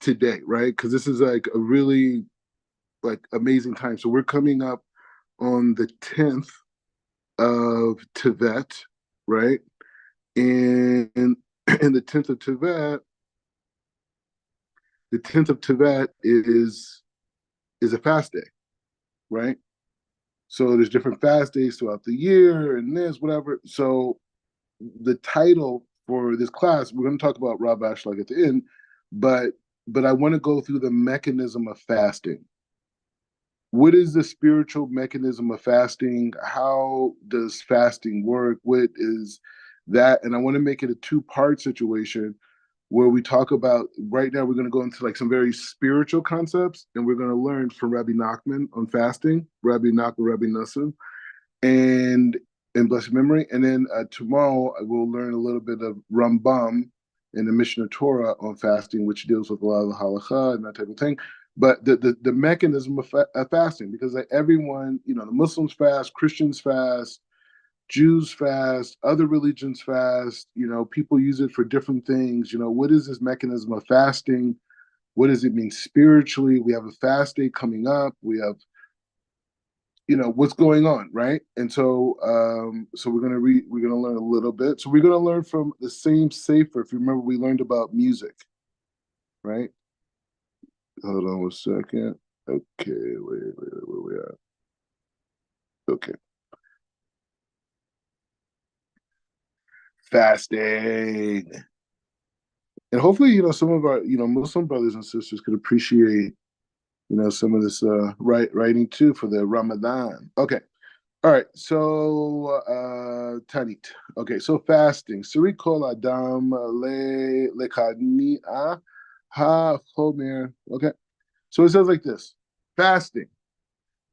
today, right? Because this is like a really like amazing time. So we're coming up on the 10th of Tevet, right? And in the 10th of Tevet is a fast day, right? So there's different fast days throughout the year and this, whatever. So the title for this class, we're going to talk about Rob Ashlag at the end, but I want to go through the mechanism of fasting. What is the spiritual mechanism of fasting? How does fasting work? What is that? And I want to make it a two-part situation where we talk about right now we're going to go into like some very spiritual concepts and we're going to learn from Rabbi Nachman on fasting, Rabbi Nachman, Rabbi Nassim, and in blessed memory. And then tomorrow we'll learn a little bit of Rambam in the Mishnah Torah on fasting, which deals with a lot of the halacha and that type of thing. But the mechanism of fasting, because like everyone, you know, the Muslims fast, Christians fast, Jews fast, other religions fast, you know, people use it for different things. You know, what is this mechanism of fasting? What does it mean spiritually? We have a fast day coming up. We have, you know, what's going on, right? And so so we're gonna learn a little bit. So we're gonna learn from the same sefer. If you remember, we learned about music, right? Hold on 1 second. Okay, where we at? Okay. Fasting. And hopefully, you know, some of our, you know, Muslim brothers and sisters could appreciate, you know, some of this writing too for the Ramadan. Okay. All right. So Tanit. Okay, so fasting. Suri kol adam le lekadni'a ha chomer. Okay. So it says like this. Fasting.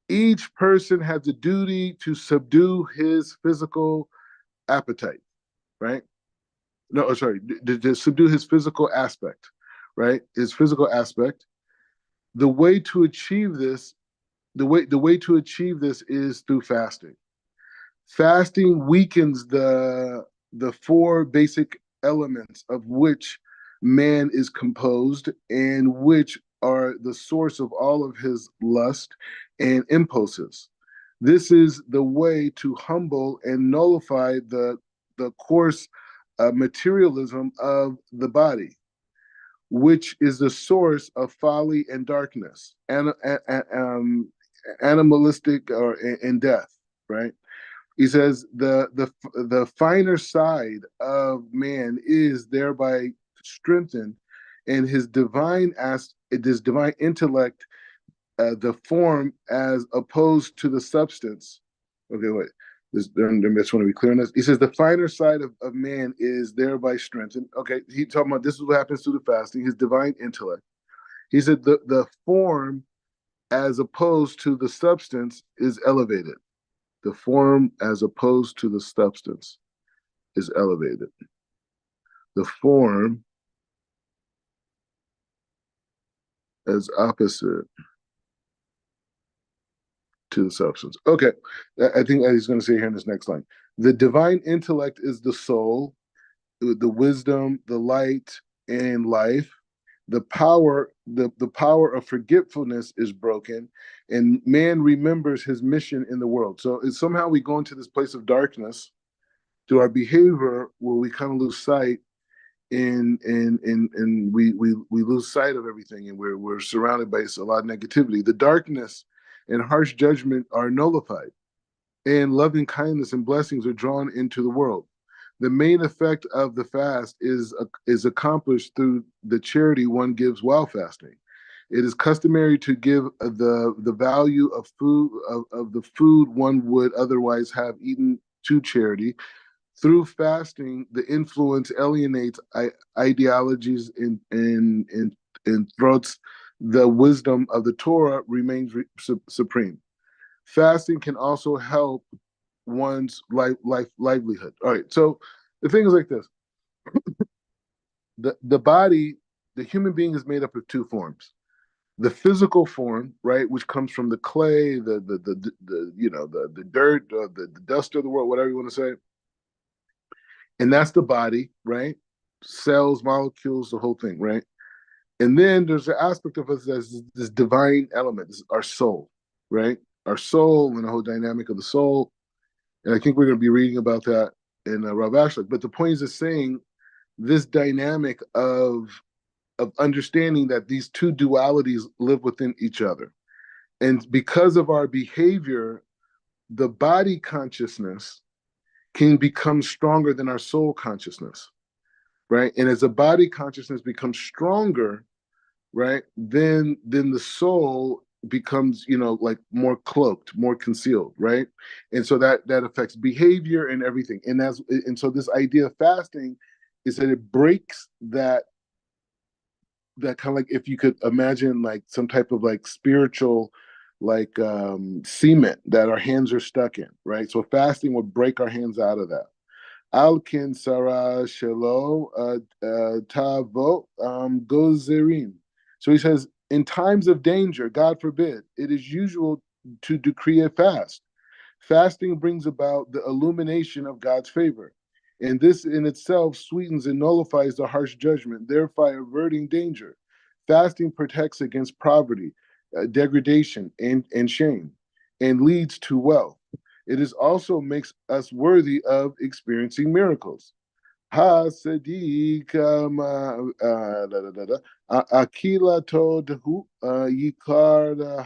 Each person has the duty to subdue his physical appetite, right? No, sorry, to subdue his physical aspect, right? His physical aspect. The way to achieve this, the way to achieve this is through fasting. Fasting weakens the four basic elements of which man is composed and which are the source of all of his lust and impulses. This is the way to humble and nullify the coarse materialism of the body, which is the source of folly and darkness, and animalistic or and death. Right? He says the finer side of man is thereby strengthened, and his divine intellect, the form as opposed to the substance. Okay, wait. I just want to be clear on this. He says the finer side of man is thereby strengthened. Okay, he talking about this is what happens through the fasting. His divine intellect. He said the form as opposed to the substance is elevated. The form as opposed to the substance is elevated. The form as opposite to the substance. Okay, I think he's going to say here in this next line. The divine intellect is the soul, the wisdom, the light, and life. The power of forgetfulness is broken, and man remembers his mission in the world. So it's somehow we go into this place of darkness through our behavior where we kind of lose sight and we lose sight of everything, and we're surrounded by a lot of negativity. The darkness and harsh judgment are nullified, and loving kindness and blessings are drawn into the world. The main effect of the fast is accomplished through the charity one gives while fasting. It is customary to give the value of of the food one would otherwise have eaten to charity. Through fasting, the influence alienates ideologies and throats. The wisdom of the Torah remains supreme. Fasting can also help one's livelihood. All right, so the thing is like this: the body, the human being is made up of two forms. The physical form, right, which comes from the clay, the you know the dirt, the dust of the world, whatever you want to say, and that's the body, right? Cells, molecules, the whole thing, right? And then there's an aspect of us as this divine element, this, our soul, right? Our soul and the whole dynamic of the soul. And I think we're going to be reading about that in Rav Ashlag. But the point is just saying this dynamic of understanding that these two dualities live within each other. And because of our behavior, the body consciousness can become stronger than our soul consciousness, right? And as the body consciousness becomes stronger, right, then the soul becomes, like more cloaked, more concealed, right? And so that affects behavior and everything. And so this idea of fasting is that it breaks that kind of, like, if you could imagine like some type of like spiritual, like cement that our hands are stuck in, right? So fasting would break our hands out of that. Alkin Sarah Shelo Tavo Gozerim. So he says, in times of danger, God forbid, it is usual to decree a fast. Fasting brings about the illumination of God's favor. And this in itself sweetens and nullifies the harsh judgment, thereby averting danger. Fasting protects against poverty, degradation, and shame, and leads to wealth. It is also makes us worthy of experiencing miracles. Ha Sadiq Akila Todahu Yikar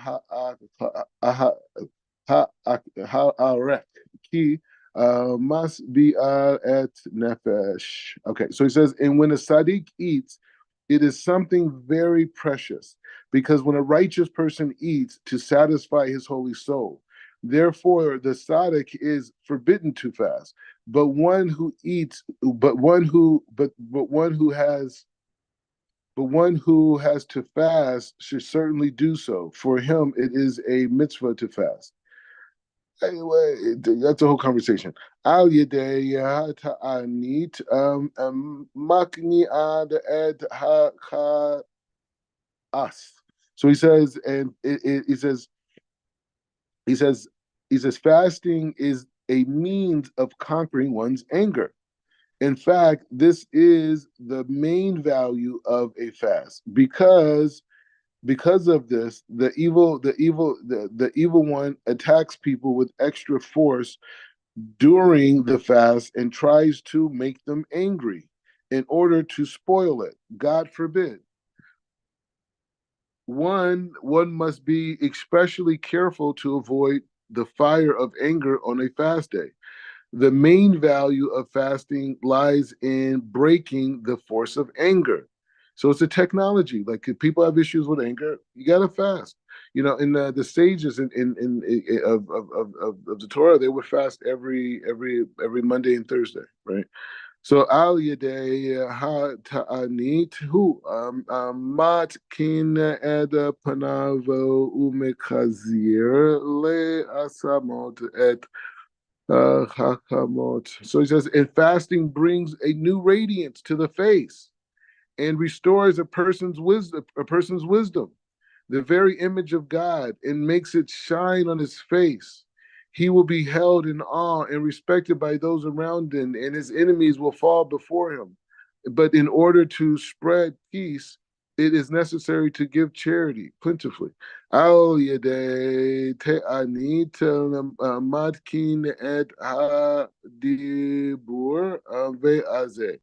Ha'arek ki must be at nefesh. Okay, so he says, and when a Sadiq eats, it is something very precious, because when a righteous person eats to satisfy his holy soul, therefore the Sadiq is forbidden to fast. But one who eats, but one who has to fast should certainly do so. For him, it is a mitzvah to fast. Anyway, that's a whole conversation. Al yedei ta'anit makni ad ed ha us. So he says, and he says, fasting is a means of conquering one's anger. In fact, this is the main value of a fast, because of this, the evil one attacks people with extra force during the fast and tries to make them angry in order to spoil it. God forbid. One must be especially careful to avoid the fire of anger on a fast day. The main value of fasting lies in breaking the force of anger. So it's a technology. Like, if people have issues with anger, you got to fast. In the sages of the Torah, they would fast every Monday and Thursday, right? So al yedei ha ta'anit hu matkin ed panavo umekazir le asamot et hakamot. So he says, and fasting brings a new radiance to the face and restores a person's wisdom, the very image of God, and makes it shine on his face. He will be held in awe and respected by those around him, and his enemies will fall before him. But in order to spread peace, it is necessary to give charity plentifully. Al yedei te'anit matkin et ha-dibur ve'azeh.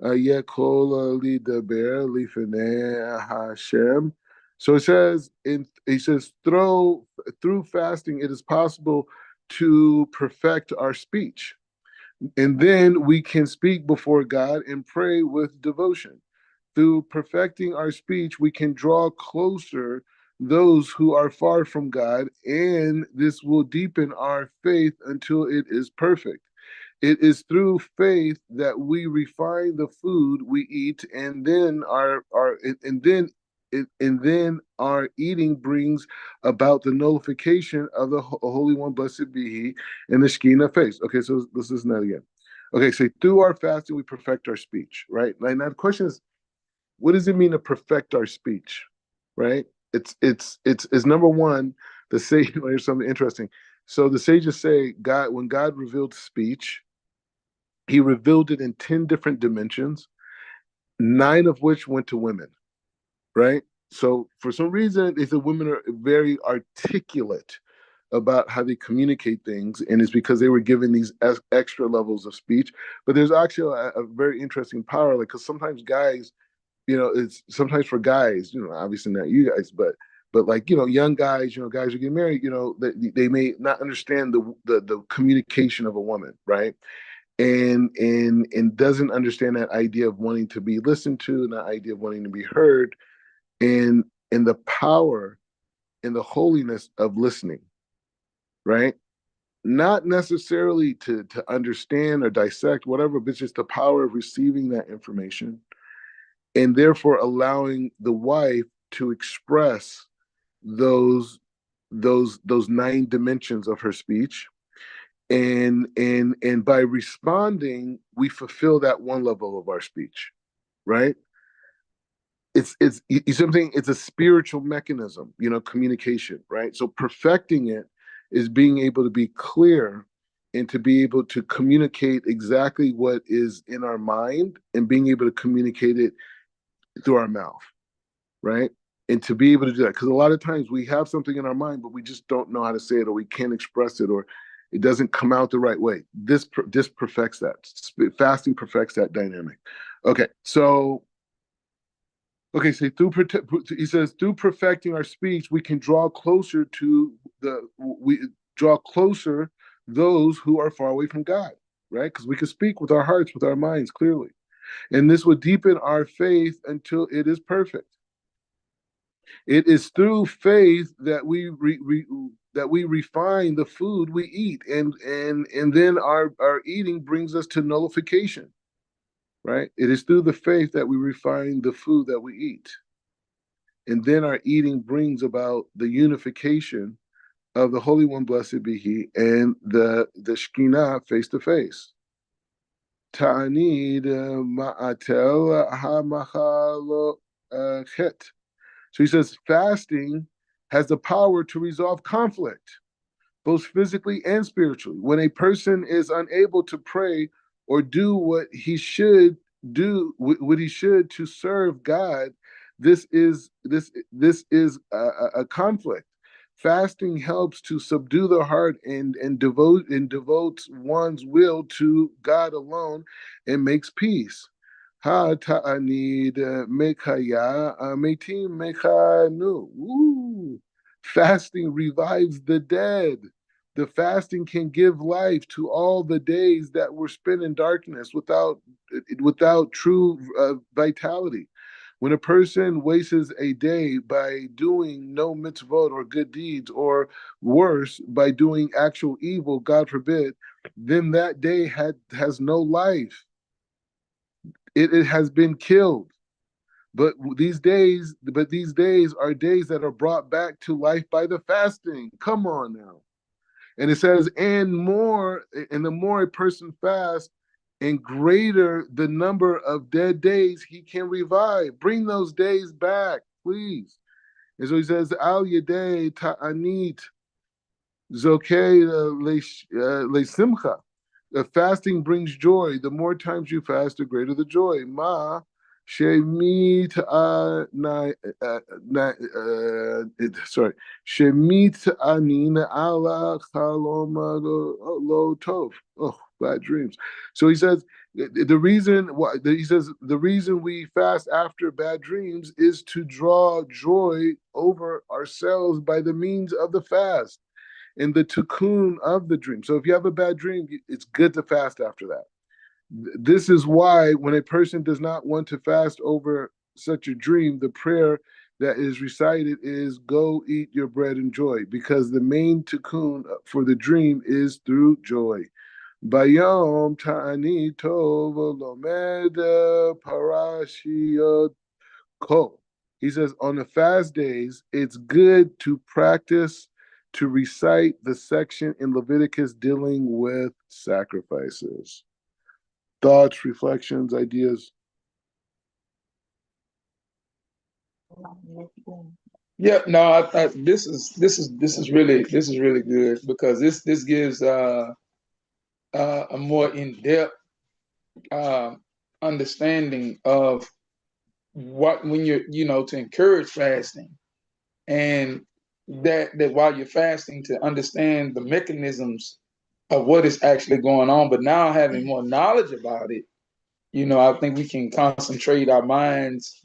Yekol lidaber lifnei Hashem. So he says, through fasting, it is possible to perfect our speech. And then we can speak before God and pray with devotion. Through perfecting our speech, we can draw closer those who are far from God, and this will deepen our faith until it is perfect. It is through faith that we refine the food we eat, and then our eating brings about the nullification of the Holy One, blessed be He, in the Shekhinah face. Okay, so let's listen to that again. Okay, so through our fasting we perfect our speech, right? Now the question is, what does it mean to perfect our speech, right? It's number one. The sage, there's something interesting. So the sages say when God revealed speech, He revealed it in 10 different dimensions, 9 of which went to women, right? So for some reason, they said women are very articulate about how they communicate things, and it's because they were given these extra levels of speech. But there's actually a very interesting power, like because sometimes guys, it's sometimes for guys, obviously not you guys, but like young guys, guys who get married, they may not understand the communication of a woman, right? And doesn't understand that idea of wanting to be listened to, and that idea of wanting to be heard, and the power and the holiness of listening, right? Not necessarily to understand or dissect whatever, but just the power of receiving that information, and therefore allowing the wife to express those those nine dimensions of her speech, and by responding we fulfill that one level of our speech, right? It's something, it's a spiritual mechanism, communication, right? So perfecting it is being able to be clear and to be able to communicate exactly what is in our mind, and being able to communicate it through our mouth, right? And to be able to do that, because a lot of times we have something in our mind, but we just don't know how to say it, or we can't express it, or it doesn't come out the right way. This perfects that. Fasting perfects that dynamic. Okay, so he says through perfecting our speech, we can draw closer to we draw closer those who are far away from God, right? Because we can speak with our hearts, with our minds clearly, and this would deepen our faith until it is perfect. It is through faith that we refine the food we eat, and then our eating brings us to nullification, right? It is through the faith that we refine the food that we eat, and then our eating brings about the unification of the Holy One, blessed be He, and the Shekhinah face to face. Ta'anid ma'atel ha'machalo chet. So he says fasting has the power to resolve conflict, both physically and spiritually. When a person is unable to pray or do what he should to serve God, this is a conflict. Fasting helps to subdue the heart and devotes one's will to God alone, and makes peace. Ha ta'anid mekaya metim mekanu. Ooh. Fasting revives the dead. The fasting can give life to all the days that were spent in darkness without true vitality. When a person wastes a day by doing no mitzvot or good deeds, or worse, by doing actual evil, God forbid, then that day has no life. It has been killed. But these days are days that are brought back to life by the fasting. Come on now. And it says, and the more a person fasts, and greater the number of dead days he can revive. Bring those days back, please. And so he says, Al Yadei Ta'anit Zokei Le Simcha. The fasting brings joy. The more times you fast, the greater the joy. Ma Shemit sorry. Shemit Anina ala Chaloma lo tov. Oh, bad dreams. So he says the reason why he says the reason we fast after bad dreams is to draw joy over ourselves by the means of the fast and the tikkun of the dream. So if you have a bad dream, it's good to fast after that. This is why when a person does not want to fast over such a dream, the prayer that is recited is go eat your bread and joy, because the main tikkun for the dream is through joy. Bayom ta'ani tov lomed parashiyot ko. He says on the fast days, it's good to practice to recite the section in Leviticus dealing with sacrifices. Thoughts, reflections, ideas? Yeah, no, this is really good, because this gives a more in depth uh, understanding of what when you're, to encourage fasting, and that while you're fasting, to understand the mechanisms of what is actually going on. But now having more knowledge about it, I think we can concentrate our minds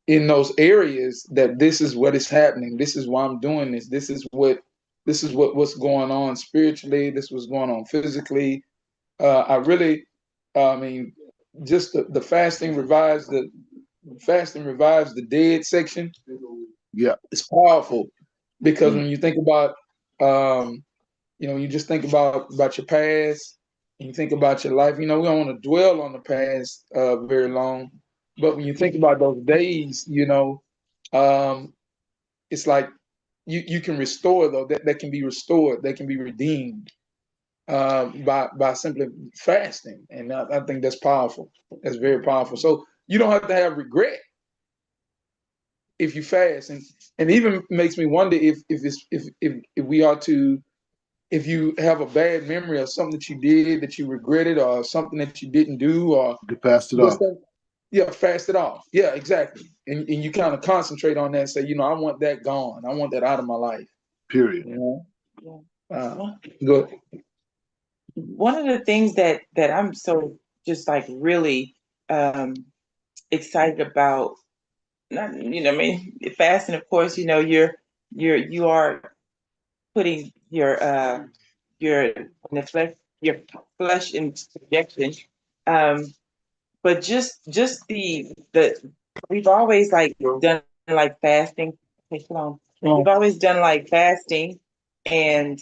in those areas, that this is what is happening. This is why I'm doing this. What's going on spiritually. This was going on physically. I really, I mean, just the fasting revives the dead section. Yeah. It's powerful, because when you think about, you just think about your past, and you think about your life. We don't want to dwell on the past very long, but when you think about those days, it's like you can restore, though, that can be restored, they can be redeemed by simply fasting, and I think that's powerful. That's very powerful. So you don't have to have regret if you fast, and even makes me wonder if we are to, if you have a bad memory of something that you did that you regretted, or something that you didn't do, or To fast it just off. that, yeah, fast it off. Yeah, exactly. And you kind of concentrate on that and say, I want that gone. I want that out of my life. Period. Good. One of the things that I'm so just like really excited about, not, fasting, of course, you are putting your in the flesh in subjection. But just the we've always like done like fasting. Okay, hold on. We've always done like fasting, and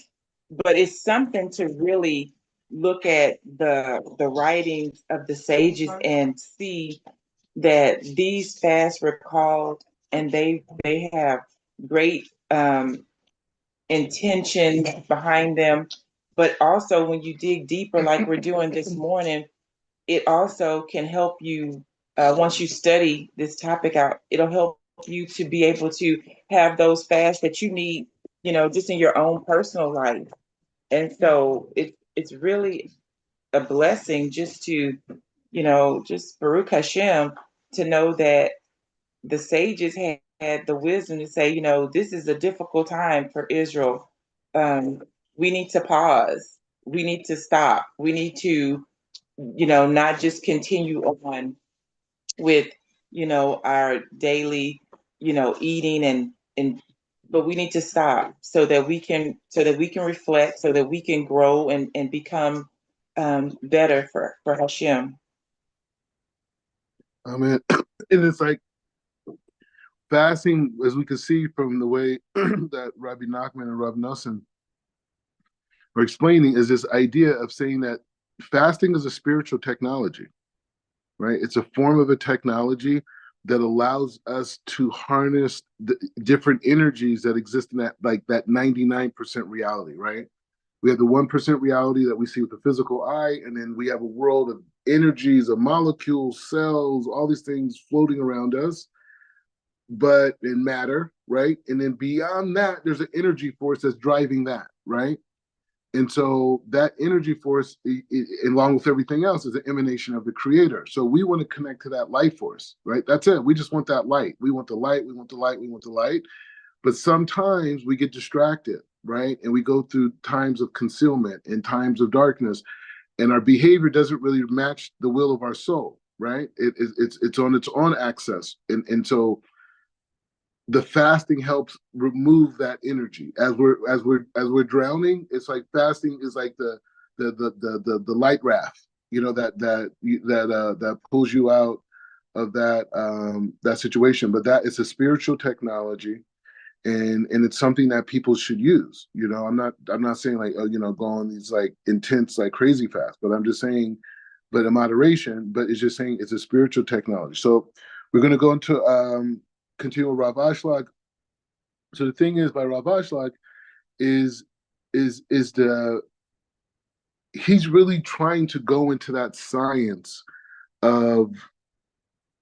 but it's something to really look at the writings of the sages and see that these fasts were called, and they have great intention behind them. But also, when you dig deeper, like we're doing this morning, it also can help you, once you study this topic out, it'll help you to be able to have those fasts that you need, just in your own personal life. And so it's really a blessing just to, just Baruch Hashem, to know that the sages had the wisdom to say, this is a difficult time for Israel. We need to pause. We need to stop. We need to, not just continue on with, our daily, eating and but we need to stop so that we can reflect, so that we can grow and become better for Hashem. I mean, and it's like fasting, as we can see from the way that Rabbi Nachman and Rav Nosson are explaining, is this idea of saying that fasting is a spiritual technology, right? It's a form of a technology that allows us to harness the different energies that exist in that 99% reality, right? We have the 1% reality that we see with the physical eye, and then we have a world of energies, of molecules, cells, all these things floating around us, but in matter, right? And then beyond that, there's an energy force that's driving that, right? And so that energy force, along with everything else, is an emanation of the creator. So we want to connect to that light force, right? That's it. We just want that light. We want the light. We want the light. We want the light. But sometimes we get distracted, right? And we go through times of concealment and times of darkness, and our behavior doesn't really match the will of our soul, right? It's on its own axis, and so the fasting helps remove that energy as we're drowning. It's like fasting is like the light raft, that pulls you out of that situation. But that is a spiritual technology, and it's something that people should use. I'm not saying like, go on these like intense like crazy fast, but I'm just saying, but in moderation. But it's just saying it's a spiritual technology. So we're going to go into continue with Rav Ashlag. So the thing is, by Rav Ashlag is the he's really trying to go into that science of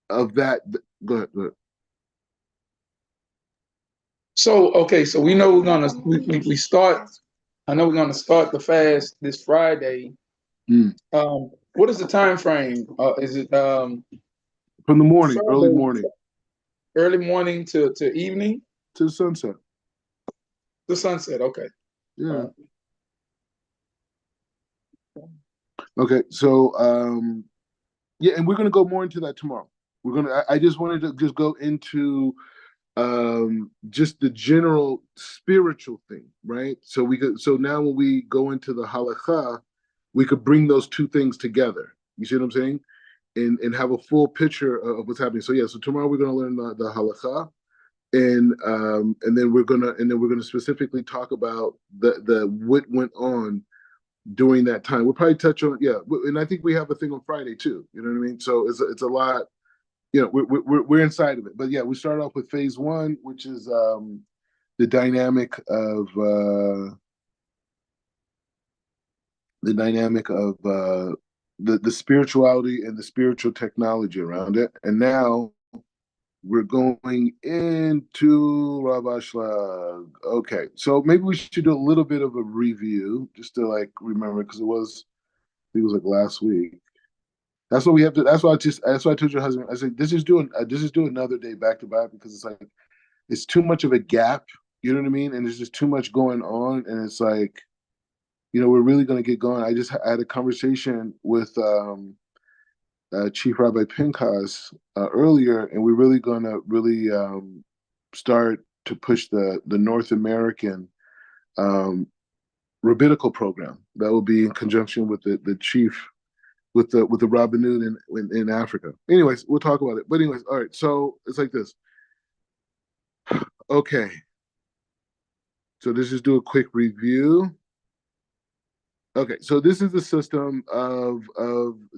that. Go ahead. Go ahead. So okay, so we know we start. I know we're gonna start the fast this Friday. What is the time frame? Is it From the morning, early Friday? morning? Early morning to evening to sunset. to sunset. Okay. Yeah. Okay. So yeah, and we're gonna go more into that tomorrow. I just wanted to just go into just the general spiritual thing, right? So now when we go into the halakha, we could bring those two things together. You see what I'm saying? And have a full picture of what's happening. So yeah, so tomorrow we're gonna learn the halakha, and then we're gonna specifically talk about the what went on during that time. We'll probably touch on, yeah, and I think we have a thing on Friday too. You know what I mean? So it's a lot. You know, we're inside of it. But yeah, we start off with phase one, which is the dynamic of the spirituality and the spiritual technology around it. And now we're going into Rav Ashlag. Okay, so maybe we should do a little bit of a review just to like remember, because it was like last week. That's what we have to. That's why I told your husband. I said, this is do another day back to back, because it's like it's too much of a gap. You know what I mean? And there's just too much going on, and it's like, we're really going to get going. I had a conversation with Chief Rabbi Pinchas earlier, and we're really going to really start to push the North American um, rabbinical program that will be in conjunction with the chief with the Rabbanut in Africa. Anyways, we'll talk about it. But anyways, all right. So it's like this. Okay. So let's just do a quick review. Okay, so this is the system of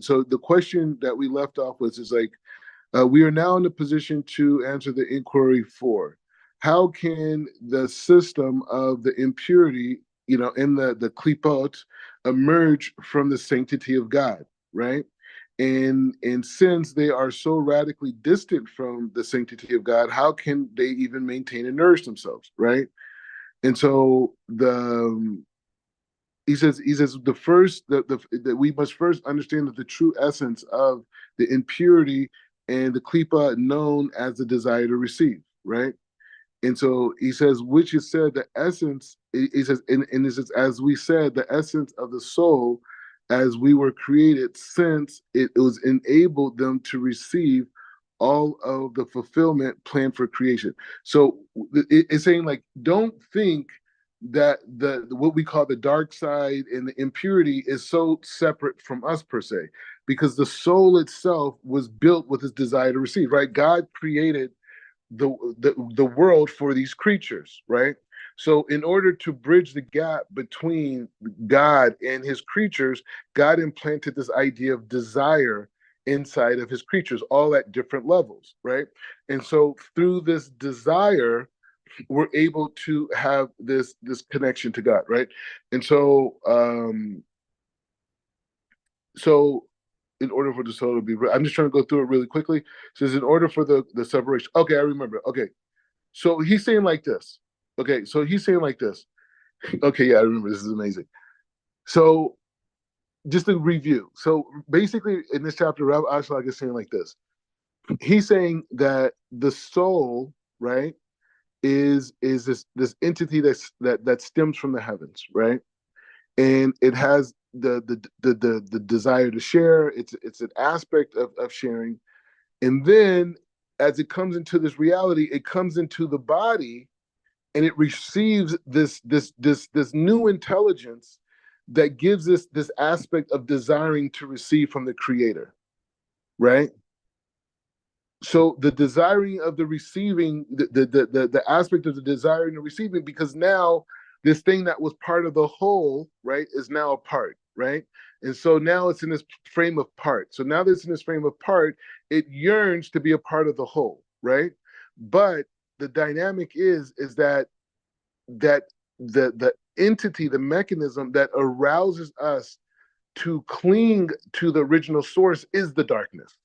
so the question that we left off with is like, we are now in a position to answer the inquiry for how can the system of the impurity, in the klipot, emerge from the sanctity of God, right? And since they are so radically distant from the sanctity of God, how can they even maintain and nourish themselves, right? And so he says the first that we must first understand that the true essence of the impurity and the klipa known as the desire to receive, right? And so he says, which is said the essence, he says, and this is as we said, the essence of the soul as we were created, since it was enabled them to receive all of the fulfillment planned for creation. So it's saying like, don't think that the what we call the dark side and the impurity is so separate from us per se, because the soul itself was built with this desire to receive, right? God created the world for these creatures, right? So in order to bridge the gap between God and his creatures, God implanted this idea of desire inside of his creatures, all at different levels, right? And so through this desire, we're able to have this connection to God, right? And so in order for the soul to be, I'm just trying to go through it really quickly. It says in order for the separation. Okay, I remember. Okay, so he's saying like this. Okay, so he's saying like this. Okay, yeah, I remember. This is amazing. So just to review. So basically, in this chapter, Rabbi Ashlag is saying like this. He's saying that the soul, right, is this entity that stems from the heavens, right? And it has the desire to share. It's an aspect of sharing. And then as it comes into this reality, it comes into the body, and it receives this new intelligence that gives us this aspect of desiring to receive from the creator, right? So the desiring of the receiving, the aspect of the desiring and receiving, because now this thing that was part of the whole, right, is now a part, right? And so now it's in this frame of part. So now that it's in this frame of part, it yearns to be a part of the whole, right? But the dynamic is that the entity, the mechanism that arouses us to cling to the original source is the darkness,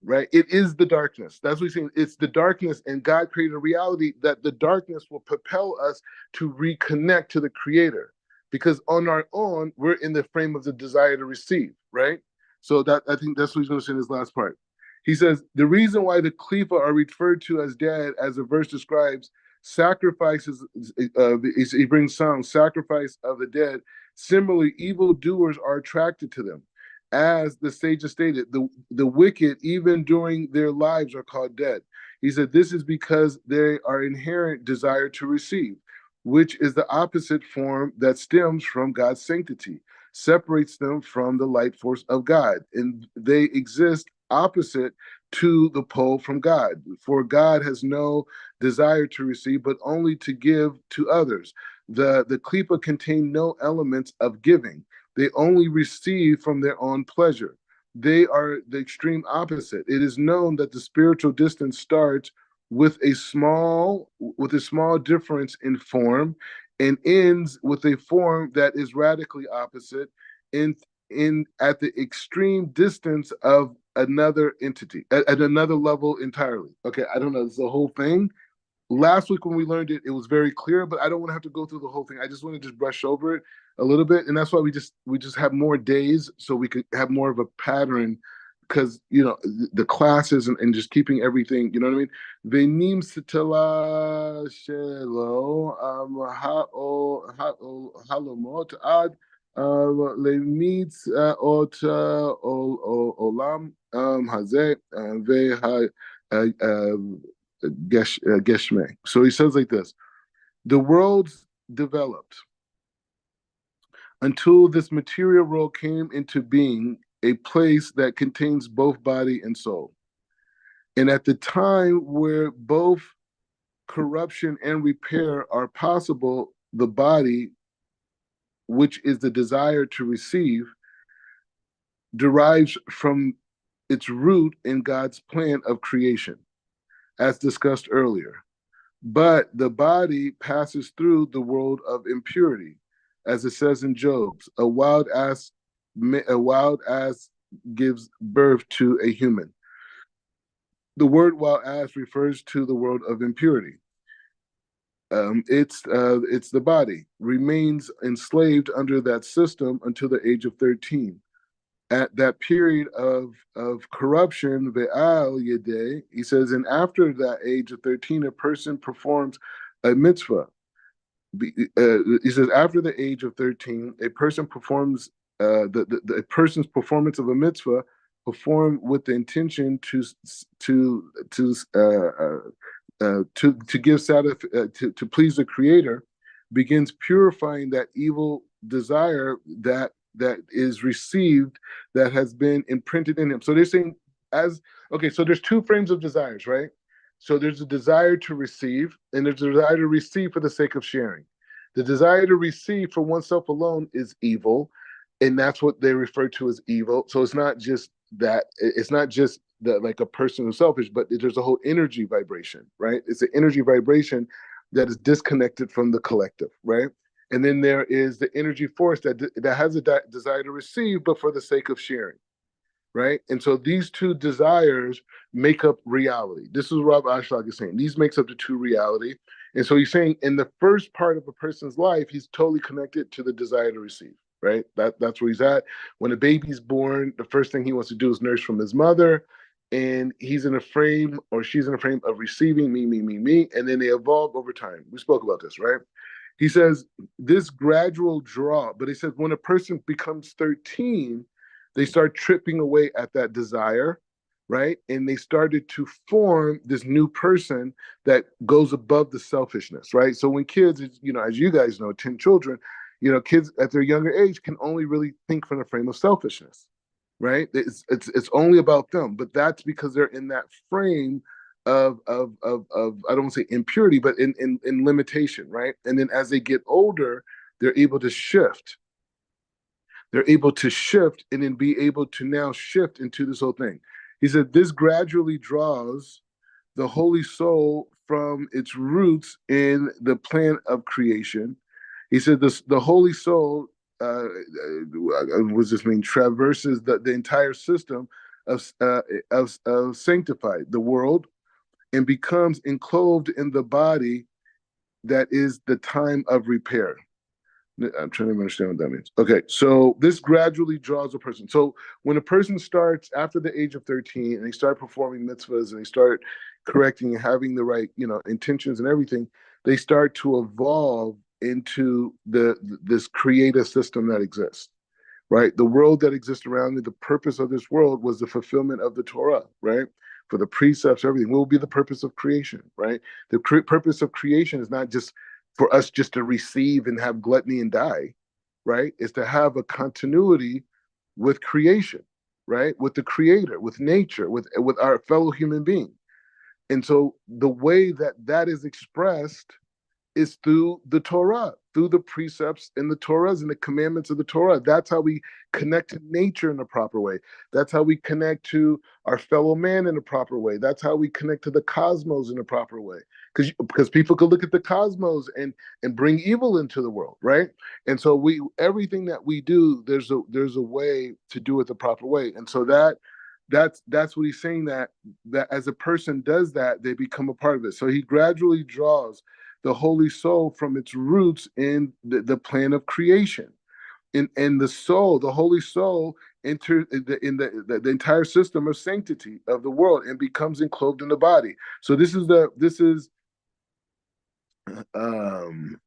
right? It is the darkness. That's what he's saying. It's the darkness, and God created a reality that the darkness will propel us to reconnect to the creator. Because on our own, we're in the frame of the desire to receive, right? So that I think that's what he's going to say in his last part. He says the reason why the Klipa are referred to as dead, as the verse describes, sacrifices. He brings some sacrifice of the dead. Similarly, evildoers are attracted to them, as the sages stated. The wicked, even during their lives, are called dead. He said this is because they are inherent desire to receive, which is the opposite form that stems from God's sanctity, separates them from the light force of God, and they exist opposite to the pole from God. For God has no desire to receive, but only to give to others. The klipa contain no elements of giving. They only receive from their own pleasure. They are the extreme opposite. It is known that the spiritual distance starts with a small difference in form and ends with a form that is radically opposite in at the extreme distance of another entity at another level entirely. Okay, I don't know. It's the whole thing. Last week when we learned it, it was very clear, but I don't want to have to go through the whole thing. I just want to just brush over it a little bit, and that's why we just have more days so we could have more of a pattern. Because the classes and just keeping everything, you know what I mean. Venim sitela shelo halomot ad lemitz ot olam hazeh ve Geshme. So he says like this: the worlds developed until this material world came into being, a place that contains both body and soul. And at the time where both corruption and repair are possible, the body, which is the desire to receive, derives from its root in God's plan of creation, as discussed earlier. But the body passes through the world of impurity, as it says in Job's. A wild ass gives birth to a human. The word wild ass refers to the world of impurity. It's the body remains enslaved under that system until the age of 13. At that period of corruption, ve'al yedei, he says, and after that age of 13, a person performs a mitzvah. He says, after the age of 13, a person performs the person's performance of a mitzvah performed with the intention to give to please the Creator, begins purifying that evil desire that is received, that has been imprinted in him. So they're saying, so there's two frames of desires, right? So there's a desire to receive, and there's a desire to receive for the sake of sharing. The desire to receive for oneself alone is evil, and that's what they refer to as evil. So it's not just that, it's not just that like a person who's selfish, but there's a whole energy vibration, right? It's an energy vibration that is disconnected from the collective, right? And then there is the energy force that has a desire to receive, but for the sake of sharing, right? And so these two desires make up reality. This is what Rob Ashlag is saying. These makes up the two reality. And so he's saying in the first part of a person's life, he's totally connected to the desire to receive, right? That's where he's at. When a baby's born, the first thing he wants to do is nurse from his mother. And he's in a frame, or she's in a frame of receiving me, me, me, me. And then they evolve over time. We spoke about this, right? He says this gradual draw, but he says when a person becomes 13, they start tripping away at that desire, right? And they started to form this new person that goes above the selfishness, right? So when kids, as you guys know, 10 children, kids at their younger age can only really think from the frame of selfishness, right? It's only about them, but that's because they're in that frame of I don't want to say impurity, but in limitation, right? And then as they get older, they're able to shift. They're able to shift and then be able to now shift into this whole thing. He said this gradually draws the holy soul from its roots in the plan of creation. He said the holy soul, what does this mean? Traverses the entire system of sanctified, the world, and becomes enclosed in the body that is the time of repair. I'm trying to understand what that means. Okay, so this gradually draws a person. So when a person starts after the age of 13 and they start performing mitzvahs and they start correcting and having the right, intentions and everything, they start to evolve into this creative system that exists, right? The world that exists around me, the purpose of this world was the fulfillment of the Torah, right? For the precepts, everything will be the purpose of creation, right? The purpose of creation is not just for us just to receive and have gluttony and die, right? It's to have a continuity with creation, right? With the creator, with nature, with our fellow human being. And so the way that that is expressed is through the Torah, through the precepts and the Torahs and the commandments of the Torah. That's how we connect to nature in a proper way. That's how we connect to our fellow man in a proper way. That's how we connect to the cosmos in a proper way. Because people could look at the cosmos and bring evil into the world, right? And so everything that we do, there's a way to do it the proper way. And so that's what he's saying, that as a person does that, they become a part of it. So he gradually draws the holy soul from its roots in the plan of creation. And the soul, the holy soul, enters the entire system of sanctity of the world and becomes enclosed in the body. So this is um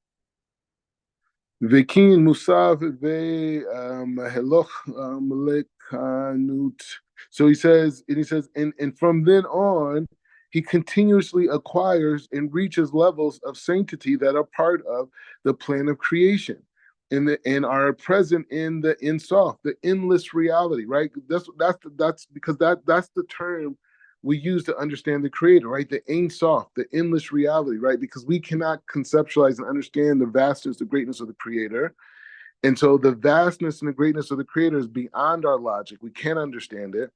Vikin Musav ve Heloch Melekanut. So and from then on, he continuously acquires and reaches levels of sanctity that are part of the plan of creation and are present in the Sof, the endless reality, right? That's because that's the term we use to understand the creator, right? The Ein Sof, the endless reality, right? Because we cannot conceptualize and understand the vastness, the greatness of the creator. And so the vastness and the greatness of the creator is beyond our logic. We can't understand it.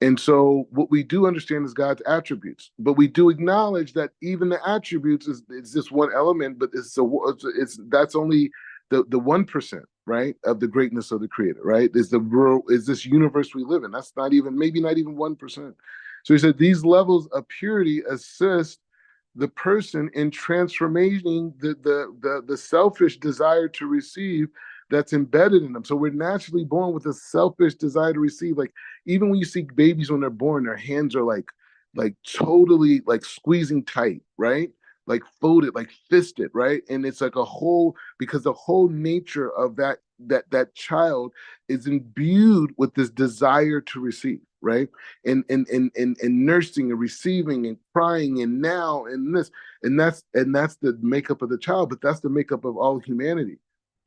And so what we do understand is God's attributes, but we do acknowledge that even the attributes is just one element, but it's that's only the 1%, right, of the greatness of the creator, right? Is the world, is this universe we live in. That's not even, maybe not even 1%. So he said these levels of purity assist the person in transforming the selfish desire to receive that's embedded in them. So we're naturally born with a selfish desire to receive. Like even when you see babies when they're born, their hands are like totally like squeezing tight, right? Like folded, like fisted, right? And it's like a whole, because the whole nature of that child is imbued with this desire to receive, right? And nursing and receiving and crying and now and this, and that's the makeup of the child, but that's the makeup of all humanity.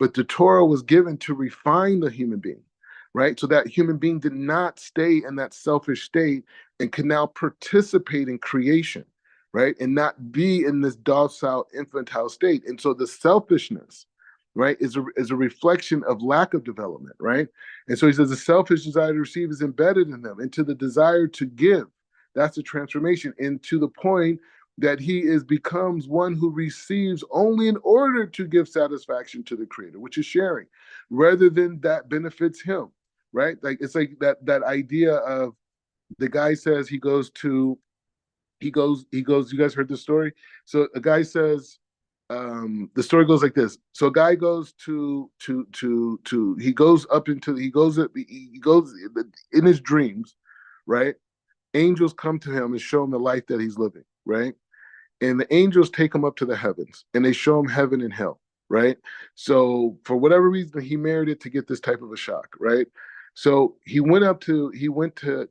But the Torah was given to refine the human being, right? So that human being did not stay in that selfish state and can now participate in creation, right? And not be in this docile, infantile state. And so the selfishness, right, is a reflection of lack of development, right? And so he says the selfish desire to receive is embedded in them, into the desire to give. That's the transformation, and to the point that he becomes one who receives only in order to give satisfaction to the creator, which is sharing, rather than that benefits him, right? Like it's like that idea of the guy says you guys heard the story? So a guy says, the story goes like this. So a guy goes he goes up into he goes in his dreams, right? Angels come to him and show him the life that he's living, right? And the angels take him up to the heavens and they show him heaven and hell, right? So for whatever reason, he merited to get this type of a shock, right? So he went to he went up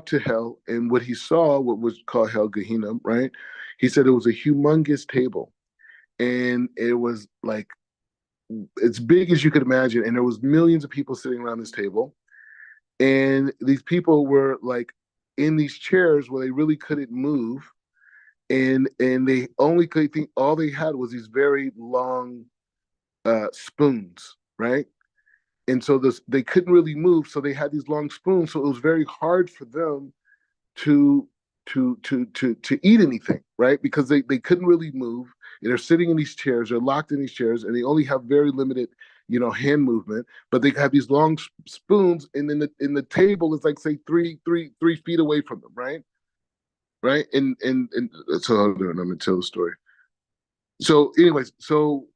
to hell, and what he saw, what was called hell, Gehenna, right? He said it was a humongous table, and it was like as big as you could imagine, and there was millions of people sitting around this table, and these people were like in these chairs where they really couldn't move, and they only could think, all they had was these very long spoons, right? And so they couldn't really move, so they had these long spoons, so it was very hard for them to to eat anything, right? Because they couldn't really move. They're sitting in these chairs, they're locked in these chairs, and they only have very limited, hand movement. But they have these long spoons, and then the table is like say three feet away from them, right? right? And so hold on, I'm gonna tell the story. So, anyways, so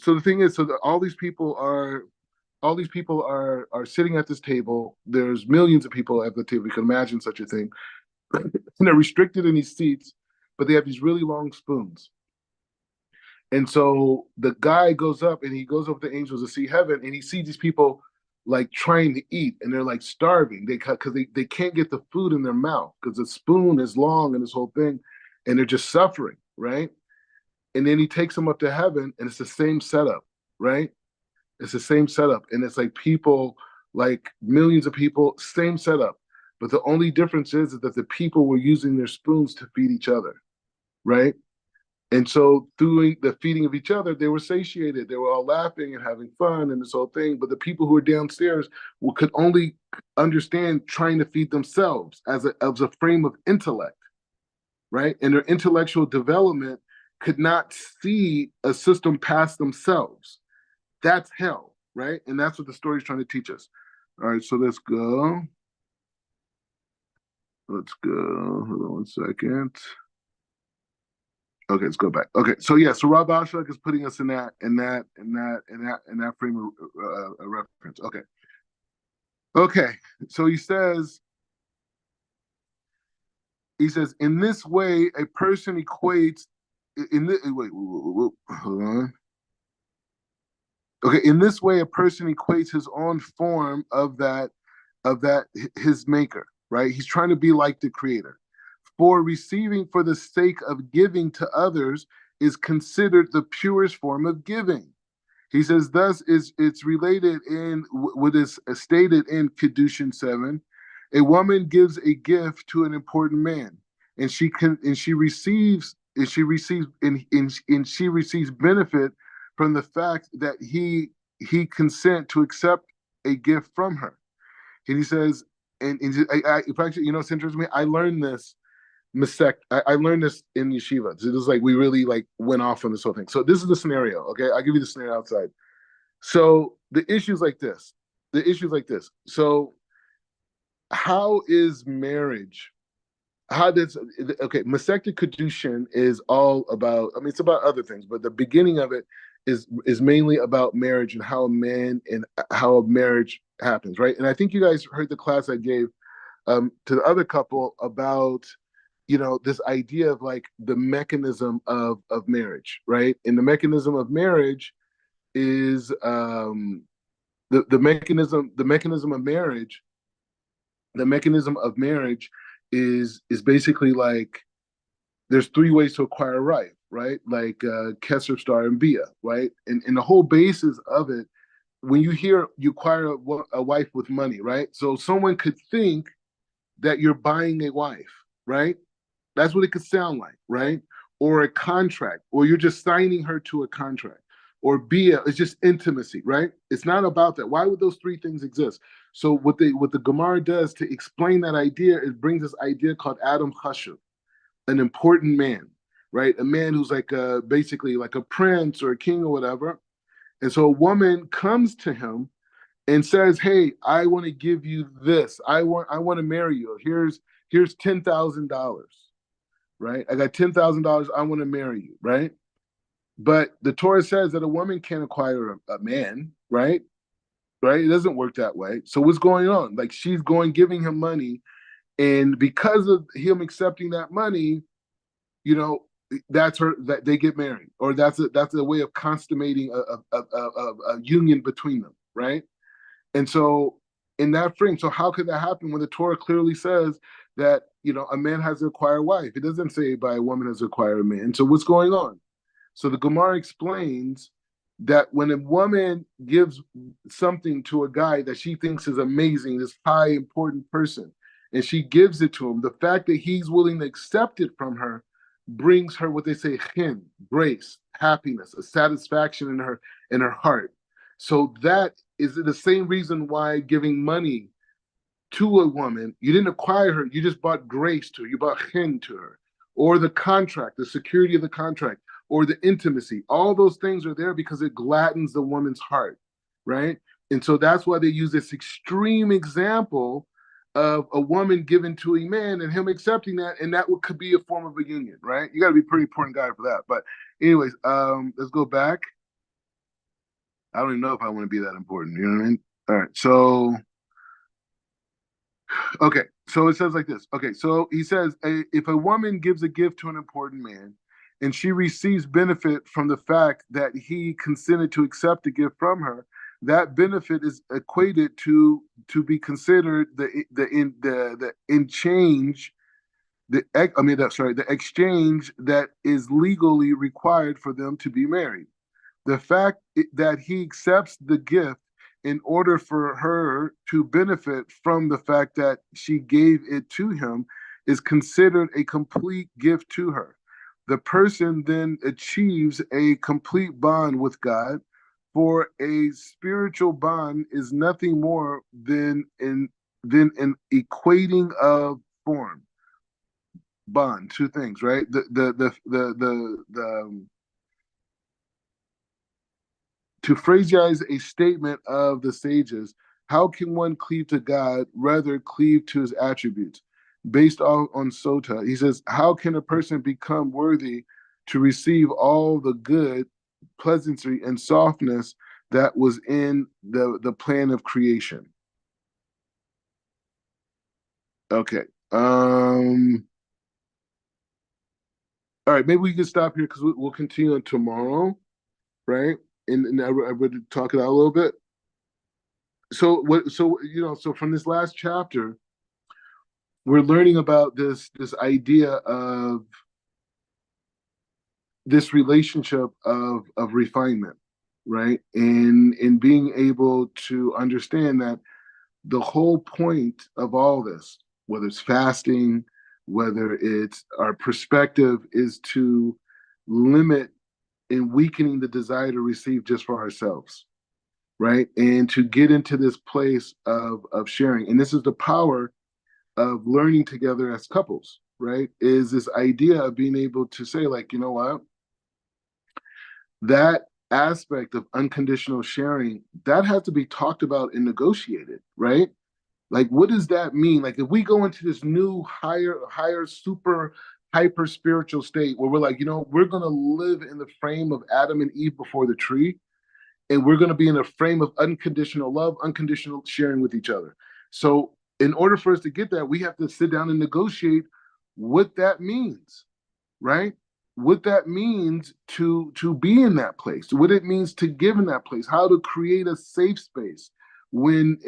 the thing is, so that all these people are sitting at this table. There's millions of people at the table. You can imagine such a thing. And they're restricted in these seats, but they have these really long spoons. And so the guy goes up and he goes up with the angels to see heaven, and he sees these people like trying to eat, and they're like starving. They can't get the food in their mouth because the spoon is long and this whole thing, and they're just suffering, right? And then he takes them up to heaven, and it's the same setup, right? It's the same setup, and it's like people, like millions of people, same setup. But the only difference is that the people were using their spoons to feed each other, right? And so through the feeding of each other, they were satiated. They were all laughing and having fun and this whole thing. But the people who were downstairs could only understand trying to feed themselves as a frame of intellect, right? And their intellectual development could not see a system past themselves. That's hell, right? And that's what the story is trying to teach us. All right, so let's go. Let's go. Hold on one second. Okay, let's go back. Okay, so yeah, so Rob Ashlag is putting us in that frame of reference. Okay, okay. So he says, in this way, a person equates. In this wait, hold on. Okay, in this way, a person equates his own form of that his maker, right? He's trying to be like the creator. For receiving for the sake of giving to others is considered the purest form of giving. He says, thus is it's related in what is stated in Kedushin 7. A woman gives a gift to an important man, and she receives benefit from the fact that he consent to accept a gift from her. And he says, and actually, it's interesting to me. I learned this I learned this in yeshiva. So it was like we really like went off on this whole thing. So this is the scenario. Okay, I'll give you the scenario outside. So the issues like this. The issues like this. So how is marriage? How does okay? Masecta Kedushin is all about. I mean, it's about other things, but the beginning of it is mainly about marriage and how a man and how a marriage happens, right? And I think you guys heard the class I gave to the other couple about this idea of like the mechanism of marriage, right? And the mechanism of marriage is the mechanism of marriage. The mechanism of marriage is basically like there's three ways to acquire a right, right? Like Kesser, Star, and Bia, right? And the whole basis of it, when you hear you acquire a wife with money, right? So someone could think that you're buying a wife, right? That's what it could sound like, right? Or a contract, or you're just signing her to a contract. Or bia, it's just intimacy, right? It's not about that. Why would those three things exist? So what the Gemara does to explain that idea, it brings this idea called Adam Chashuv, an important man, right? A man who's like basically like a prince or a king or whatever. And so a woman comes to him and says, "Hey, I want to give you this. I want to marry you. Here's $10,000, right? I got $10,000. I want to marry you, right?" But the Torah says that a woman can't acquire a man, right? Right? It doesn't work that way. So what's going on? Like she's giving him money, and because of him accepting that money, you know, that they get married, or that's a way of consummating a union between them, right? And so in that frame, so how could that happen when the Torah clearly says that a man has to acquire a wife? It doesn't say by a woman has to acquire a man. So what's going on? So the Gemara explains that when a woman gives something to a guy that she thinks is amazing, this high important person, and she gives it to him, the fact that he's willing to accept it from her brings her what they say chin, grace, happiness, a satisfaction in her heart. So that is the same reason why giving money to a woman, you didn't acquire her, you just bought grace to her, you bought chin to her, or the contract, the security of the contract, or the intimacy. All those things are there because it gladdens the woman's heart, right? And so that's why they use this extreme example of a woman given to a man and him accepting that, and that could be a form of a union, right? You got to be a pretty important guy for that. But anyways, let's go back. I don't even know if I want to be that important. You know what I mean? All right. So, okay. So it says like this. Okay. So he says, if a woman gives a gift to an important man and she receives benefit from the fact that he consented to accept the gift from her, that benefit is equated to be considered the in change the exchange that is legally required for them to be married. The fact that he accepts the gift in order for her to benefit from the fact that she gave it to him is considered a complete gift to her. The person then achieves a complete bond with God, for a spiritual bond is nothing more than an equating of form. Bond, two things, right? To phraseologize a statement of the sages, how can one cleave to God, rather cleave to his attributes? Based on Sota, he says, how can a person become worthy to receive all the good, pleasantry, and softness that was in the plan of creation? Okay. All right, maybe we can stop here because we'll continue on tomorrow, right? And I would talk it out a little bit. So what? So so from this last chapter, we're learning about this idea of this relationship of refinement, right? And being able to understand that the whole point of all this, whether it's fasting, whether it's our perspective, is to limit and weakening the desire to receive just for ourselves, right? And to get into this place of sharing. And this is the power of learning together as couples, right? Is this idea of being able to say, like, you know what? That aspect of unconditional sharing, that has to be talked about and negotiated, right? Like, what does that mean? Like, if we go into this new higher, super hyper spiritual state where we're like, we're going to live in the frame of Adam and Eve before the tree, and we're going to be in a frame of unconditional love, unconditional sharing with each other. So, in order for us to get that, we have to sit down and negotiate what that means, right? What that means to be in that place, what it means to give in that place, how to create a safe space when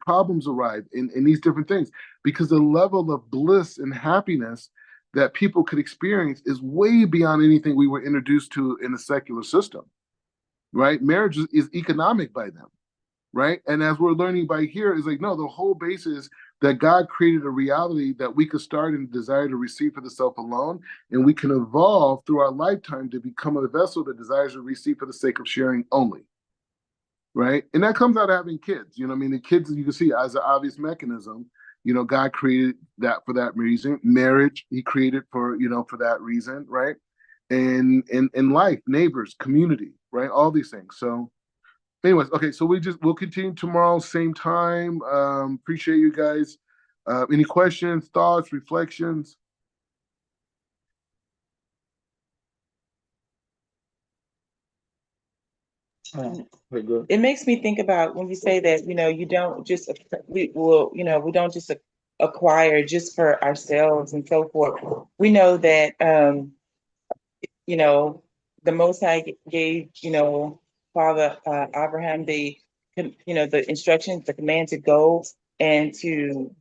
problems arrive in these different things, because the level of bliss and happiness that people could experience is way beyond anything we were introduced to in the secular system, right? Marriage is economic by them, right? And as we're learning by here, is like, no, the whole basis that God created a reality that we could start in desire to receive for the self alone, and we can evolve through our lifetime to become a vessel that desires to receive for the sake of sharing only, right? And that comes out of having kids. I mean, the kids, you can see as an obvious mechanism. God created that for that reason. Marriage, He created for that reason, right? And life, neighbors, community, right? All these things. So anyways, okay, so we'll continue tomorrow, same time. Appreciate you guys. Any questions, thoughts, reflections? It makes me think about when you say that, you don't just we don't just acquire just for ourselves and so forth. We know that the Most High gave, Father Abraham the instructions, the command to go and to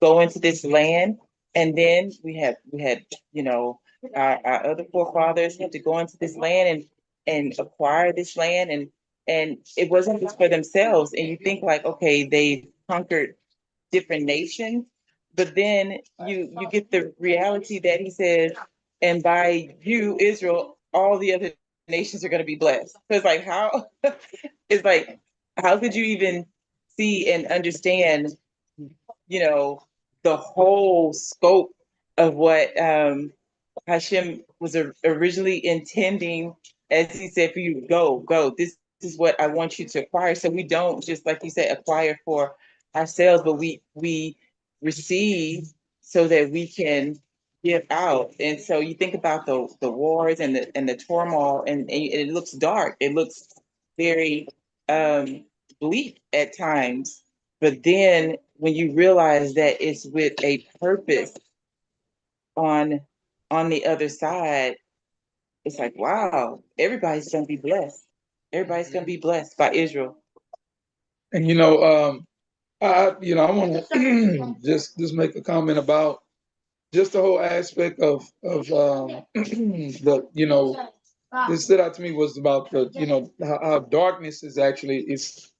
go into this land. And then we had our other forefathers had to go into this land and acquire this land, and it wasn't just for themselves. And you think like, okay, they conquered different nations, but then you get the reality that he says, and by you, Israel, all the other nations are going to be blessed. So it's like, how it's like, how could you even see and understand, you know, the whole scope of what Hashem was originally intending, as he said, for you to go. This is what I want you to acquire. So we don't just, like you said, acquire for ourselves, but we receive so that we can give out. And so you think about the wars and the turmoil, and it looks dark. It looks very bleak at times. But then when you realize that it's with a purpose on on the other side, it's like, wow, everybody's gonna be blessed. Everybody's gonna be blessed by Israel. And I want to just make a comment about just the whole aspect of the it stood out to me was about the how darkness is actually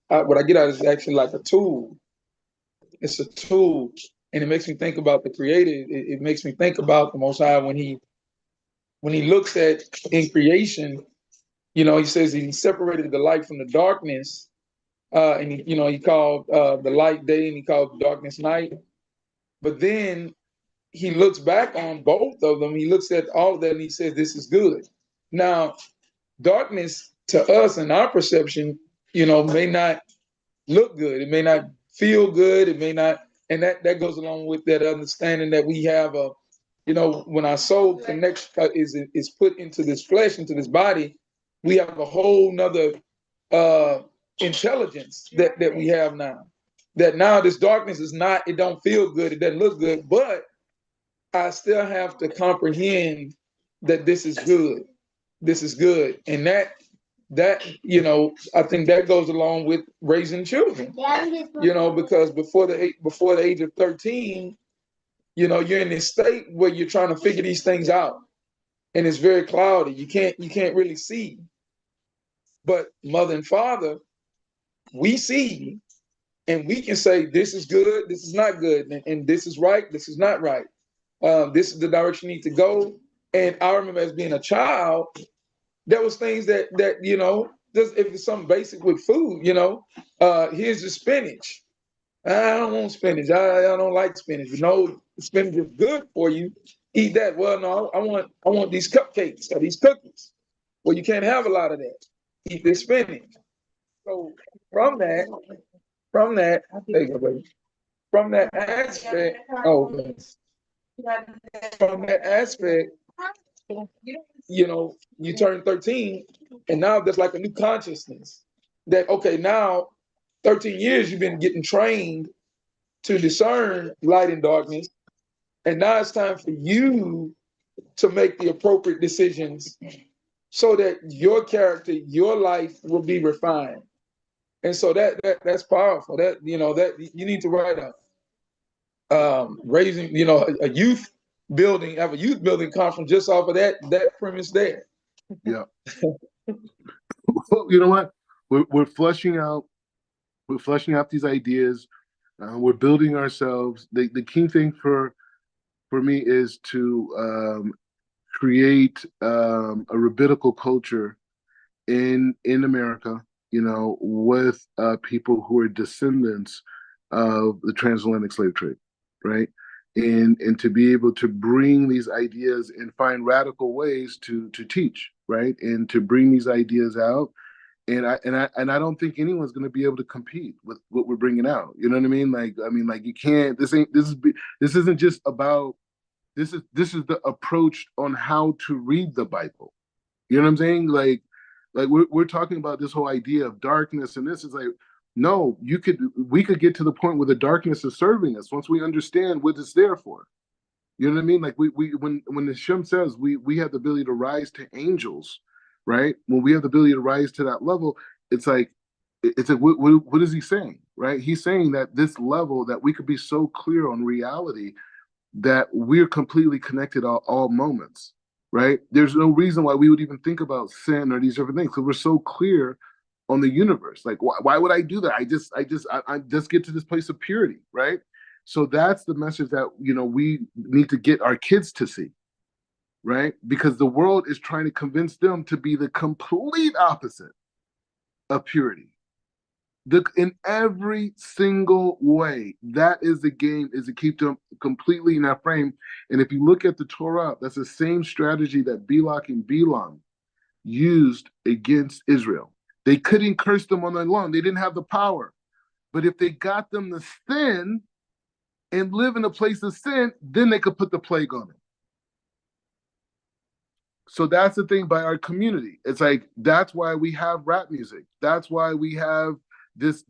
what I get out is actually like a tool. It's a tool, and it makes me think about the Creator. It makes me think about the Most High when he looks at in creation. He says he separated the light from the darkness, and he called the light day and he called the darkness night. But then he looks back on both of them. He looks at all of that and he says, "This is good." Now, darkness to us and our perception, may not look good. It may not feel good. It may not, and that goes along with that understanding that we have when our soul connects is put into this flesh, into this body, we have a whole nother uh, intelligence that we have now. That now this darkness is not. It don't feel good. It doesn't look good, but I still have to comprehend that this is good. This is good, and that I think that goes along with raising children. Because before the age of 13, you're in this state where you're trying to figure these things out, and it's very cloudy. You can't really see. But mother and father, we see, and we can say this is good, this is not good, and this is right, this is not right. This is the direction you need to go. And I remember as being a child, there was things that just if it's something basic with food, here's the spinach. I don't want spinach. I don't like spinach. Spinach is good for you. Eat that. Well, no, I want these cupcakes or these cookies. Well, you can't have a lot of that. Eat this spinach. So from that, there you go, baby. From that aspect, from that aspect, you turn 13, and now there's like a new consciousness that, okay, now 13 years you've been getting trained to discern light and darkness, and now it's time for you to make the appropriate decisions so that your character, your life will be refined. And so that's powerful. That you need to write raising, a youth building, have a youth building conference just off of that premise there. Yeah. Well, you know what? We're fleshing out these ideas. We're building ourselves. The key thing for me is to create a rabbinical culture in America, with people who are descendants of the transatlantic slave trade, right? And to be able to bring these ideas and find radical ways to teach, right? And to bring these ideas out. And I don't think anyone's going to be able to compete with what we're bringing out. You know what I mean? Like you can't. This isn't just about. This is the approach on how to read the Bible. You know what I'm saying? Like we're talking about this whole idea of darkness, and this is like, no, we could get to the point where the darkness is serving us once we understand what it's there for. You know what I mean? Like when the Shem says we have the ability to rise to angels, right? When we have the ability to rise to that level, it's like what is he saying, right? He's saying that this level that we could be so clear on reality that we're completely connected all moments, right? There's no reason why we would even think about sin or these different things because we're so clear on the universe. Like, why would I do that? I just get to this place of purity, right? So that's the message that we need to get our kids to see, right? Because the world is trying to convince them to be the complete opposite of purity. In every single way, that is the game, is to keep them completely in that frame. And if you look at the Torah, that's the same strategy that Balak and Balaam used against Israel. They couldn't curse them on their lawn. They didn't have the power. But if they got them to sin and live in a place of sin, then they could put the plague on it. So that's the thing by our community. It's like that's why we have rap music. That's why we have this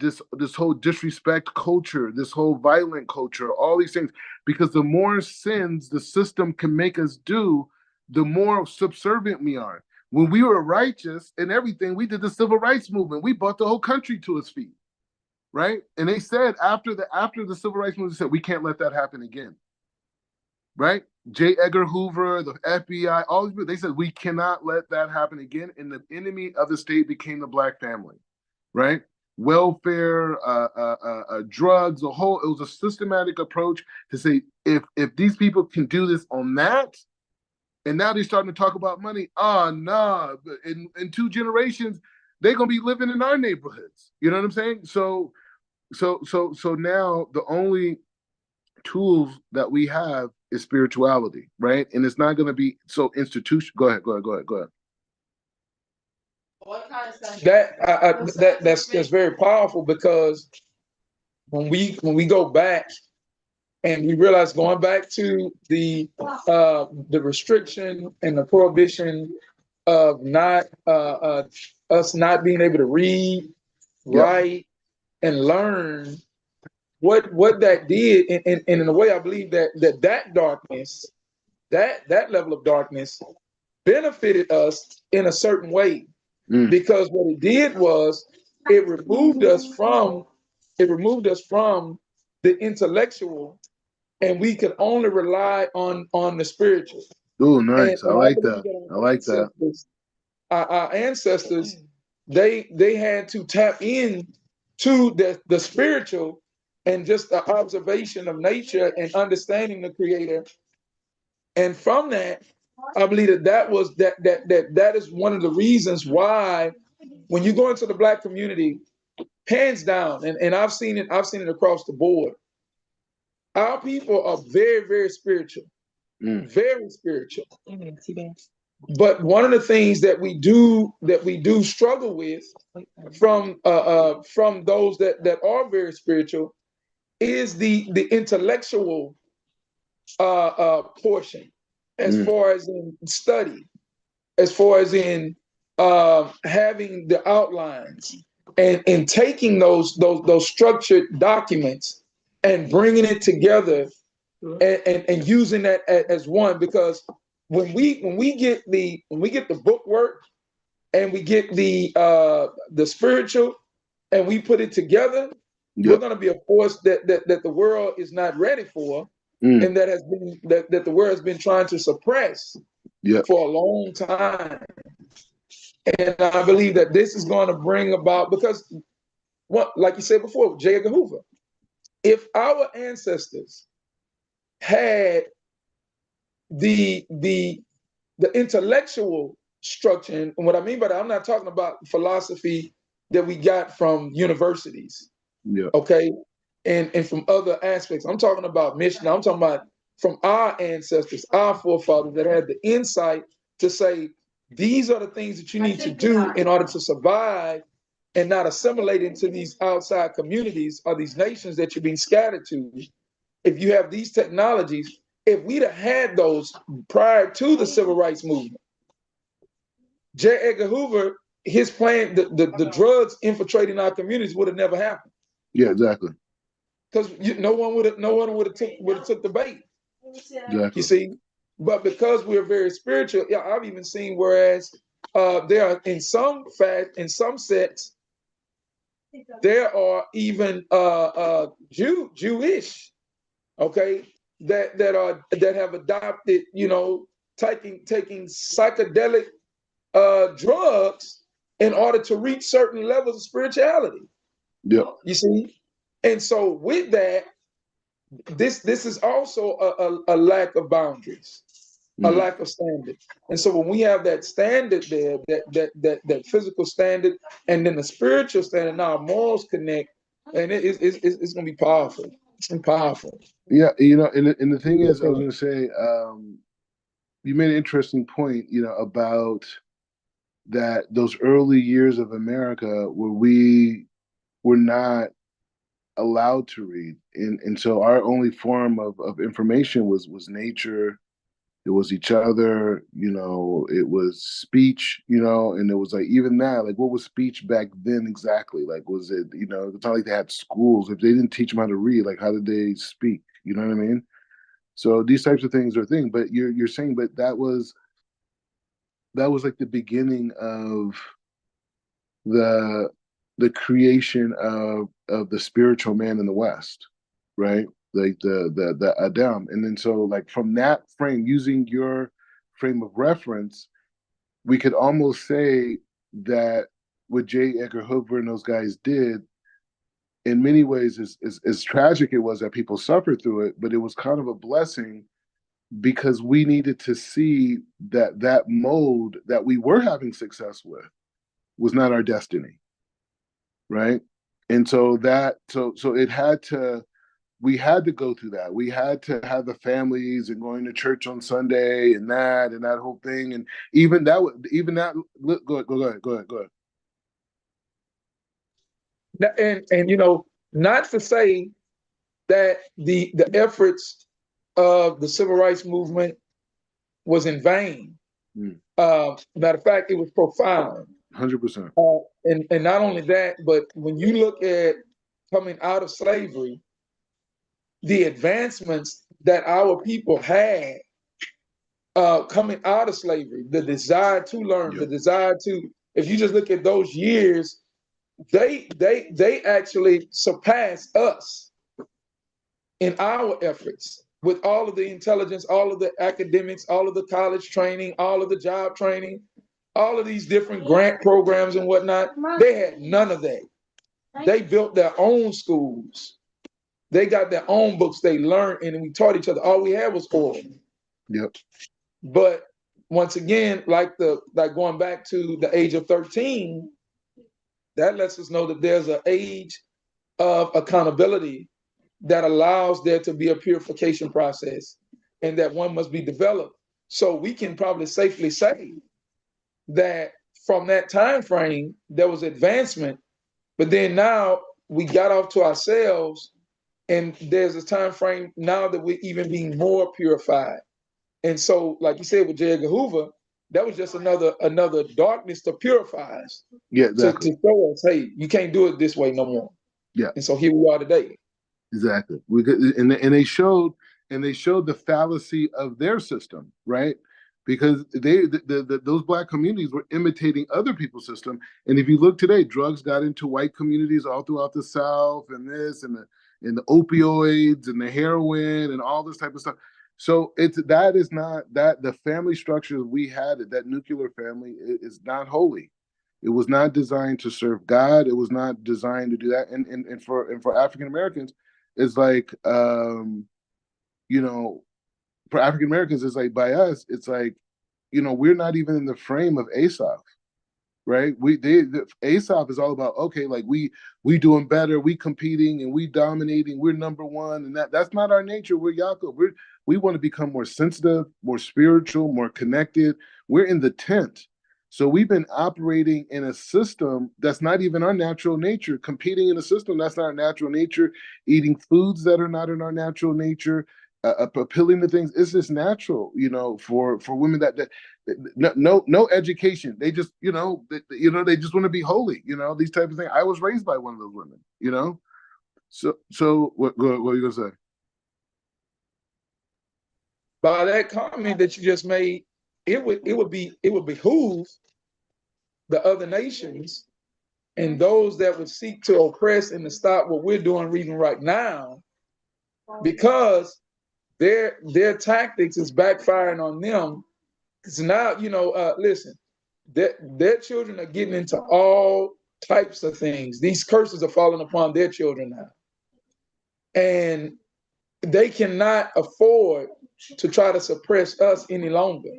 whole disrespect culture, this whole violent culture, all these things. Because the more sins the system can make us do, the more subservient we are. When we were righteous and everything, we did the civil rights movement. We brought the whole country to its feet, right? And they said after the civil rights movement, they said we can't let that happen again, right? J. Edgar Hoover, the FBI, all these people, they said we cannot let that happen again. And the enemy of the state became the black family, right? Welfare, drugs, it was a systematic approach to say if these people can do this on that, and now they're starting to talk about money. Oh, nah, in 2 generations, they're gonna be living in our neighborhoods. You know what I'm saying? So now the only tools that we have is spirituality, right? And it's not going to be so institutional. Go ahead. What kind of stuff? That's very powerful, because when we go back and we realize, going back to the restriction and the prohibition of not us not being able to read, write, and learn, what that did, and in a way, I believe that darkness, that level of darkness, benefited us in a certain way, because what it did was it removed us from the intellectual, and we could only rely on the spiritual. Oh, nice. And I like that. I like that. Our ancestors, they had to tap in to the spiritual, and just the observation of nature and understanding the creator. And from that, I believe that is one of the reasons why, when you go into the black community, hands down, and I've seen it across the board, our people are very, very spiritual. Very spiritual. But one of the things that we do struggle with from those that are very spiritual is the intellectual portion, as far as in study, as far as in having the outlines, and taking those structured documents and bringing it together, and using that as one. Because when we get the book work, and we get the spiritual, and we put it together, we're going to be a force that the world is not ready for, and that the world has been trying to suppress for a long time. And I believe that this is going to bring about, because what, like you said before, J. Edgar Hoover, if our ancestors had the intellectual structure, and what I mean by that, I'm not talking about philosophy that we got from universities, okay, and from other aspects. I'm talking about mission. I'm talking about from our ancestors, our forefathers, that had the insight to say, these are the things that you need to do in order to survive and not assimilate into these outside communities or these nations that you're being scattered to. If you have these technologies, if we'd have had those prior to the civil rights movement, J. Edgar Hoover, his plan, the drugs infiltrating our communities would have never happened. Yeah, exactly. Because no one would have took the bait. Exactly. You see, but because we're very spiritual, I've even seen whereas there are in some sects, there are even Jewish, okay, that have adopted, taking psychedelic drugs in order to reach certain levels of spirituality. Yeah. You see, and so with that, this is also a lack of boundaries, a lack of standard. And so when we have that standard there, that physical standard, and then the spiritual standard, now our morals connect, and it's gonna be powerful. It's gonna be powerful. Yeah, and the thing is, I was gonna say, you made an interesting point, about that those early years of America where we were not allowed to read, and so our only form of information was nature. It was each other, it was speech, and it was like even that, like what was speech back then exactly? Like was it, it's not like they had schools. If they didn't teach them how to read, like how did they speak? You know what I mean? So these types of things are things, but you're saying, but that was like the beginning of the the creation of the spiritual man in the West, right? Like the Adam, and then so like from that frame, using your frame of reference, we could almost say that what J. Edgar Hoover and those guys did, in many ways, is tragic. It was that people suffered through it, but it was kind of a blessing because we needed to see that that mode that we were having success with was not our destiny, right? And so so it had to, we had to go through that. We had to have the families and going to church on Sunday and that whole thing. And even that go ahead. And not to say that the efforts of the civil rights movement was in vain. Matter of fact, it was profound. 100%. And not only that, but when you look at coming out of slavery, the advancements that our people had coming out of slavery, the desire to learn, the desire to, if you just look at those years, they actually surpassed us in our efforts with all of the intelligence, all of the academics, all of the college training, all of the job training, all of these different grant programs and whatnot. They had none of that. They built their own schools. They got their own books. They learned, and we taught each other. All we had was oral. Yep. But once again, like going back to the age of 13, that lets us know that there's an age of accountability that allows there to be a purification process and that one must be developed. So we can probably safely say that from that time frame, there was advancement, but then now we got off to ourselves, and there's a time frame now that we're even being more purified. And so, like you said with J. Edgar Hoover, that was just another darkness to purify us. Yeah, exactly. To show us, hey, you can't do it this way no more. Yeah. And so here we are today. Exactly. And they showed the fallacy of their system, right? Because those black communities were imitating other people's system. And if you look today, drugs got into white communities all throughout the South, and the opioids and the heroin and all this type of stuff. So that is not that the family structure we had, that nuclear family is not holy. It was not designed to serve God. It was not designed to do that. And for African Americans, it's like for African Americans, it's like by us, it's like, we're not even in the frame of Aesop, right? Aesop is all about, okay, like we doing better, we competing and we dominating, we're number one, and that's not our nature. We're Yaakov. We want to become more sensitive, more spiritual, more connected. We're in the tent. So we've been operating in a system that's not even our natural nature, competing in a system that's not our natural nature, eating foods that are not in our natural nature, appealing to things. It's just natural, for women that no education. They just, they just want to be holy, these types of things. I was raised by one of those women. So what are you gonna say? By that comment that you just made, it would behoove the other nations and those that would seek to oppress and to stop what we're doing reading right now, because their tactics is backfiring on them. Because now, listen, their children are getting into all types of things. These curses are falling upon their children now. And they cannot afford to try to suppress us any longer.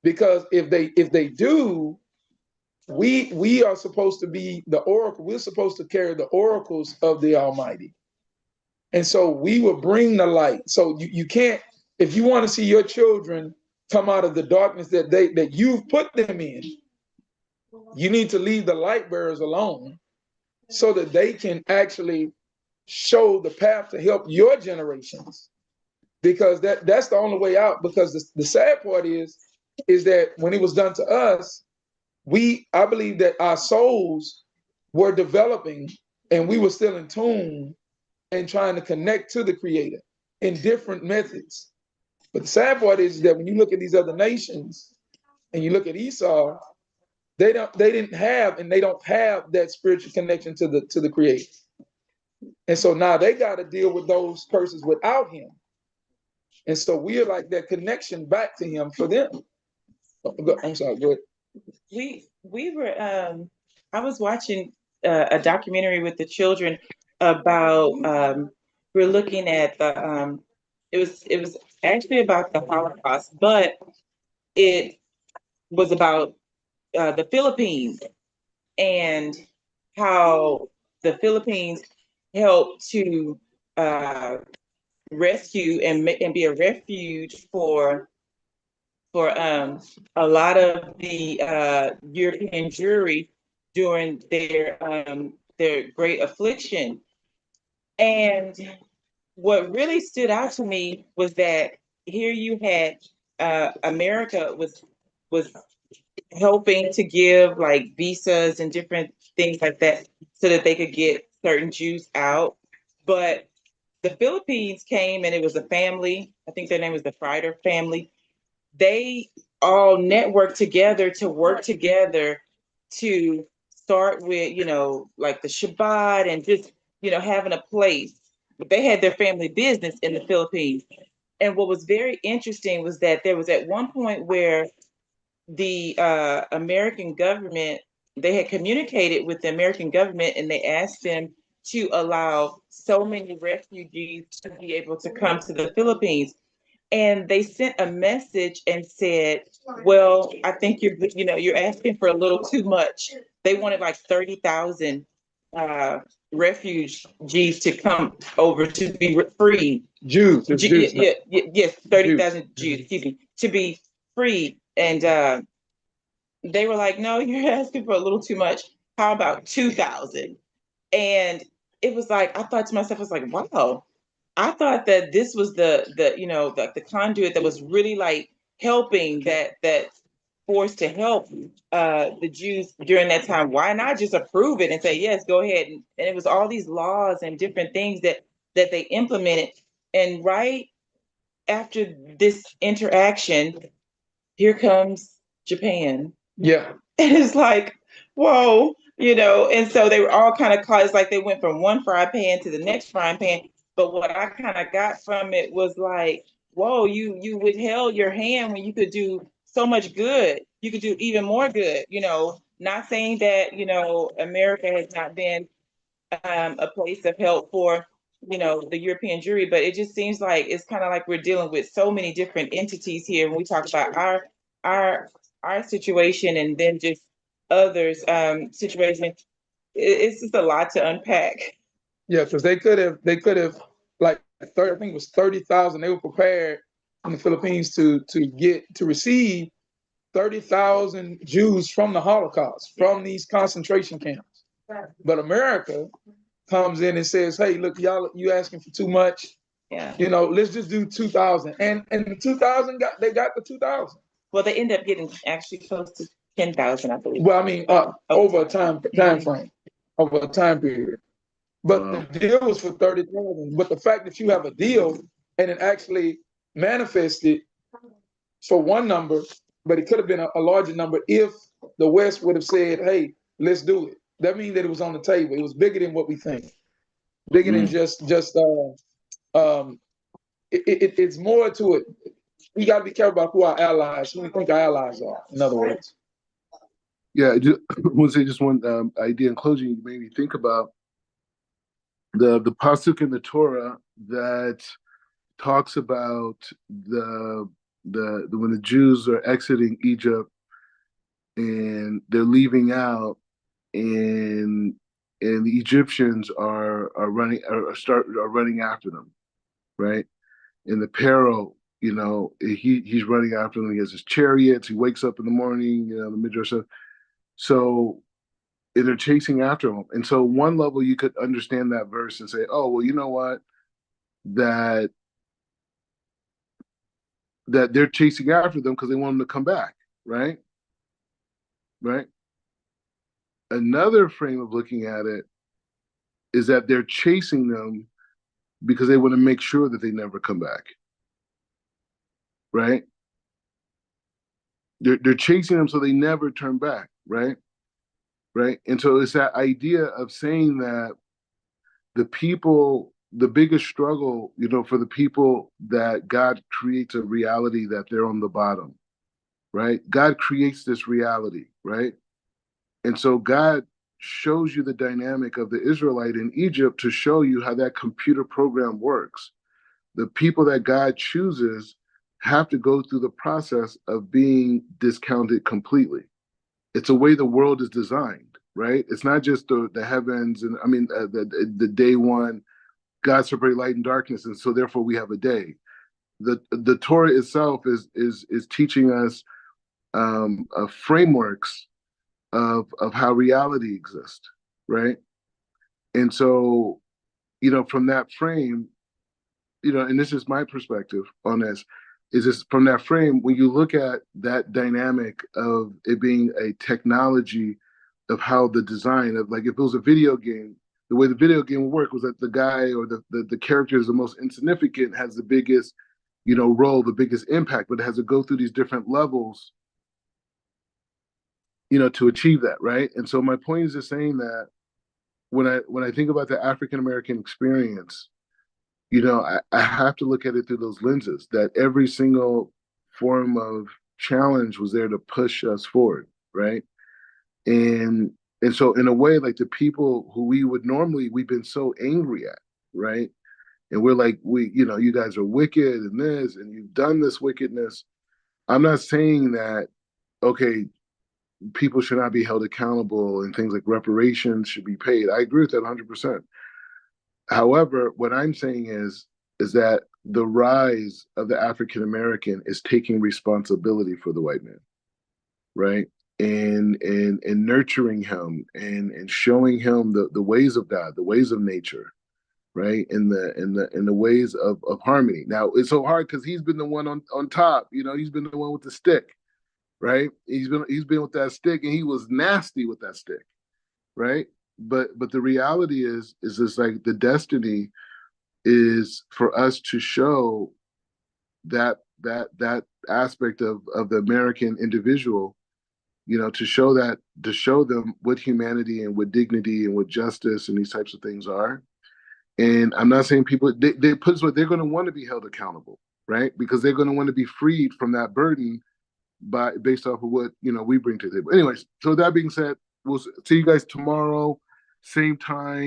Because if they do, we are supposed to be the oracle. We're supposed to carry the oracles of the Almighty. And so we will bring the light. So you can't, if you want to see your children come out of the darkness that you've put them in, you need to leave the light bearers alone so that they can actually show the path to help your generations, because that's the only way out. Because the sad part is that when it was done to us, I believe that our souls were developing and we were still in tune and trying to connect to the Creator in different methods. But the sad part is that when you look at these other nations and you look at Esau, they didn't have, and they don't have that spiritual connection to the Creator. And so now they got to deal with those curses without him. And so we're like that connection back to him for them. I'm sorry, go ahead. We were I was watching a documentary with the children about we're looking at the it was actually about the Holocaust, but it was about the Philippines and how the Philippines helped to uh, rescue and be a refuge for a lot of the European Jewry during their great affliction. And what really stood out to me was that here you had America was helping to give like visas and different things like that so that they could get certain Jews out. But the Philippines came and it was a family. I think their name was the Frieder family. They all networked together to work together to start with, like the Shabbat and just, having a place. They had their family business in the Philippines. And what was very interesting was that there was at one point where the American government, they had communicated with the American government and they asked them to allow so many refugees to be able to come to the Philippines. And they sent a message and said, well, I think you're asking for a little too much. They wanted like 30,000 refugees to come over to be free. Jews, Yes, 30,000 Jews, excuse me, to be free. And they were like, no, you're asking for a little too much. How about 2,000? And it was like, I thought to myself, I was like, wow, I thought that this was the conduit that was really like helping that force to help the Jews during that time. Why not just approve it and say, yes, go ahead? And it was all these laws and different things that they implemented. And right after this interaction, here comes Japan. Yeah. And it's like, whoa, and so they were all kind of caught. It's like they went from one frying pan to the next frying pan. But what I kind of got from it was like, whoa, you withheld your hand when you could do so much good. You could do even more good, not saying that, America has not been a place of help for, the European Jewry, but it just seems like it's kind of like we're dealing with so many different entities here when we talk about our our situation and then just others situation. It's just a lot to unpack. Yeah, because they could have like 30, I think it was 30,000. They were prepared in the Philippines to receive 30,000 Jews from the Holocaust, from these concentration camps. But America comes in and says, hey, look, y'all, you asking for too much. Yeah. Let's just do 2,000. And the 2,000 they got the 2,000. Well, they end up getting actually close to 10,000, I believe. Well, I mean, over a time frame, over a time period. But the deal was for 30,000. But the fact that you have a deal and it actually manifested for one number, but it could have been a larger number if the West would have said, hey, let's do it. That means that it was on the table. It was bigger than what we think. Bigger than it's more to it. We got to be careful about who our allies, who we think our allies are, in other words. Yeah, I want to say just one idea in closing. You made me think about the pasuk in the Torah that talks about the when the Jews are exiting Egypt and they're leaving out, and the Egyptians are running after them, right? And the Pharaoh, he's running after them. He has his chariots. He wakes up in the morning, the Midrash. So and they're chasing after them. And so one level you could understand that verse and say, oh, well, you know what? That they're chasing after them because they want them to come back, right? Right. Another frame of looking at it is that they're chasing them because they want to make sure that they never come back, right? They're chasing them so they never turn back, right? Right. And so it's that idea of saying that the people, the biggest struggle, for the people, that God creates a reality that they're on the bottom, right? God creates this reality, right? And so God shows you the dynamic of the Israelite in Egypt to show you how that computer program works. The people that God chooses have to go through the process of being discounted completely. It's a way the world is designed, right? It's not just the heavens, and I mean the day one, God separated light and darkness, and so therefore we have a day. The Torah itself is teaching us frameworks of how reality exists, right? And so, from that frame, and this is my perspective on this, is this from that frame, when you look at that dynamic of it being a technology of how the design of, like, if it was a video game, the way the video game would work was that the guy or the character is the most insignificant, has the biggest, role, the biggest impact, but it has to go through these different levels, to achieve that, right? And so my point is just saying that when I think about the African American experience, I have to look at it through those lenses, that every single form of challenge was there to push us forward, right? And and so in a way, like, the people who we would normally, we've been so angry at, right? And we're like, you guys are wicked and this, and you've done this wickedness. I'm not saying that, okay, people should not be held accountable and things like reparations should be paid. I agree with that 100%. However, what I'm saying is that the rise of the African American is taking responsibility for the white man, right? And nurturing him and showing him the ways of God, the ways of nature, right? In the ways of harmony. Now it's so hard because he's been the one on top, he's been the one with the stick, right? He's been with that stick, and he was nasty with that stick, right? But the reality is this, like, the destiny is for us to show that aspect of the American individual, to show them what humanity and what dignity and what justice and these types of things are. And I'm not saying people, they put what they're going to want to be held accountable, right? Because they're going to want to be freed from that burden based off of what we bring to the table. Anyways, so that being said, we'll see you guys tomorrow, same time.